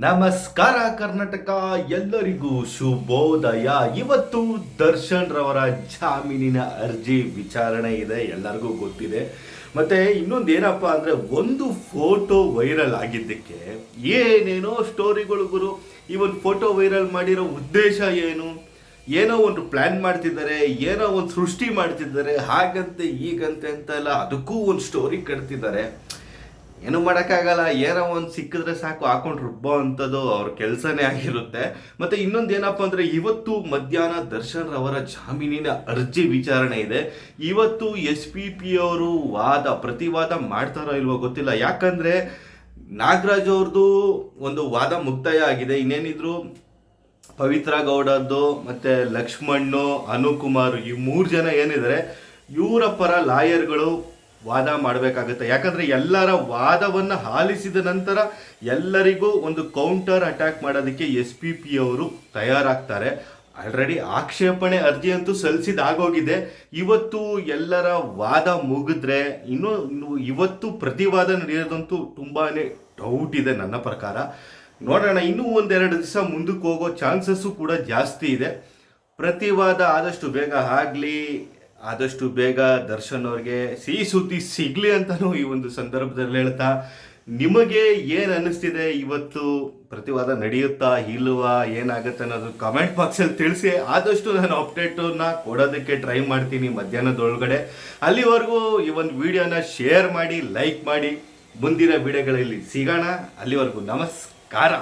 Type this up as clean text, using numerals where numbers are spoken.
ನಮಸ್ಕಾರ ಕರ್ನಾಟಕ, ಎಲ್ಲರಿಗೂ ಶುಭೋದಯ. ಇವತ್ತು ದರ್ಶನ್ ರವರ ಜಾಮೀನಿನ ಅರ್ಜಿ ವಿಚಾರಣೆ ಇದೆ, ಎಲ್ಲರಿಗೂ ಗೊತ್ತಿದೆ. ಮತ್ತೆ ಇನ್ನೊಂದು ಏನಪ್ಪ ಅಂದ್ರೆ, ಒಂದು ಫೋಟೋ ವೈರಲ್ ಆಗಿದ್ದಕ್ಕೆ ಏನೇನೋ ಸ್ಟೋರಿಗಳು ಗುರು. ಈ ಒಂದು ಫೋಟೋ ವೈರಲ್ ಮಾಡಿರೋ ಉದ್ದೇಶ ಏನು? ಏನೋ ಒಂದು ಪ್ಲಾನ್ ಮಾಡ್ತಿದ್ದಾರೆ, ಏನೋ ಒಂದು ಸೃಷ್ಟಿ ಮಾಡ್ತಿದ್ದಾರೆ, ಹಾಗಂತೆ ಹೀಗಂತೆ ಅಂತೆಲ್ಲ ಅದಕ್ಕೂ ಒಂದು ಸ್ಟೋರಿ ಕಟ್ತಿದ್ದಾರೆ. ಏನು ಮಾಡೋಕ್ಕಾಗಲ್ಲ, ಏನೋ ಒಂದು ಸಿಕ್ಕಿದ್ರೆ ಸಾಕು ಹಾಕೊಂಡು ರುಬ್ಬೋ ಅಂಥದ್ದು ಅವ್ರ ಕೆಲಸನೇ ಆಗಿರುತ್ತೆ. ಮತ್ತು ಇನ್ನೊಂದು ಏನಪ್ಪ ಅಂದರೆ, ಇವತ್ತು ಮಧ್ಯಾಹ್ನ ದರ್ಶನ್ ರವರ ಜಾಮೀನಿನ ಅರ್ಜಿ ವಿಚಾರಣೆ ಇದೆ. ಇವತ್ತು SPP ಅವರು ಪ್ರತಿವಾದ ಮಾಡ್ತಾರೋ ಇಲ್ವೋ ಗೊತ್ತಿಲ್ಲ. ಯಾಕಂದರೆ ನಾಗರಾಜ್ ಅವ್ರದ್ದು ಒಂದು ವಾದ ಮುಕ್ತಾಯ ಆಗಿದೆ. ಇನ್ನೇನಿದ್ರು ಪವಿತ್ರ ಗೌಡದ್ದು ಮತ್ತು ಲಕ್ಷ್ಮಣ್ಣು, ಅನುಕುಮಾರ್, ಈ 3 ಜನ ಏನಿದ್ದಾರೆ ಇವರ ಪರ ಲಾಯರ್ಗಳು ವಾದ ಮಾಡಬೇಕಾಗುತ್ತೆ. ಯಾಕಂದರೆ ಎಲ್ಲರ ವಾದವನ್ನು ಆಲಿಸಿದ ನಂತರ ಎಲ್ಲರಿಗೂ ಒಂದು ಕೌಂಟರ್ ಅಟ್ಯಾಕ್ ಮಾಡೋದಕ್ಕೆ SPP ಅವರು ತಯಾರಾಗ್ತಾರೆ. ಆಲ್ರೆಡಿ ಆಕ್ಷೇಪಣೆ ಅರ್ಜಿ ಅಂತೂ ಸಲ್ಲಿಸಿದಾಗೋಗಿದೆ. ಇವತ್ತು ಎಲ್ಲರ ವಾದ ಮುಗಿದ್ರೆ ಇನ್ನು ಇವತ್ತು ಪ್ರತಿವಾದ ನಡೆಯೋದಂತೂ ತುಂಬಾ ಡೌಟ್ ಇದೆ ನನ್ನ ಪ್ರಕಾರ. ನೋಡೋಣ, ಇನ್ನೂ 1-2 ದಿವಸ ಮುಂದಕ್ಕೆ ಹೋಗೋ ಚಾನ್ಸಸ್ಸು ಕೂಡ ಜಾಸ್ತಿ ಇದೆ. ಪ್ರತಿವಾದ ಆದಷ್ಟು ಬೇಗ ಆಗಲಿ, ಆದಷ್ಟು ಬೇಗ ದರ್ಶನ್ ಅವ್ರಿಗೆ ಸಿಹಿ ಸುದ್ದಿ ಸಿಗಲಿ ಅಂತಲೂ ಈ ಒಂದು ಸಂದರ್ಭದಲ್ಲಿ ಹೇಳ್ತಾ, ನಿಮಗೆ ಏನು ಅನ್ನಿಸ್ತಿದೆ? ಇವತ್ತು ಪ್ರತಿವಾದ ನಡೆಯುತ್ತಾ ಇಲ್ವಾ, ಏನಾಗುತ್ತೆ ಅನ್ನೋದು ಕಮೆಂಟ್ ಬಾಕ್ಸಲ್ಲಿ ತಿಳಿಸಿ. ಆದಷ್ಟು ನಾನು ಅಪ್ಡೇಟನ್ನು ಕೊಡೋದಕ್ಕೆ ಟ್ರೈ ಮಾಡ್ತೀನಿ ಮಧ್ಯಾಹ್ನದೊಳಗಡೆ. ಅಲ್ಲಿವರೆಗೂ ಈ ಒಂದು ವಿಡಿಯೋನ ಶೇರ್ ಮಾಡಿ, ಲೈಕ್ ಮಾಡಿ. ಮುಂದಿನ ವಿಡಿಯೋಗಳಲ್ಲಿ ಸಿಗೋಣ. ಅಲ್ಲಿವರೆಗೂ ನಮಸ್ಕಾರ.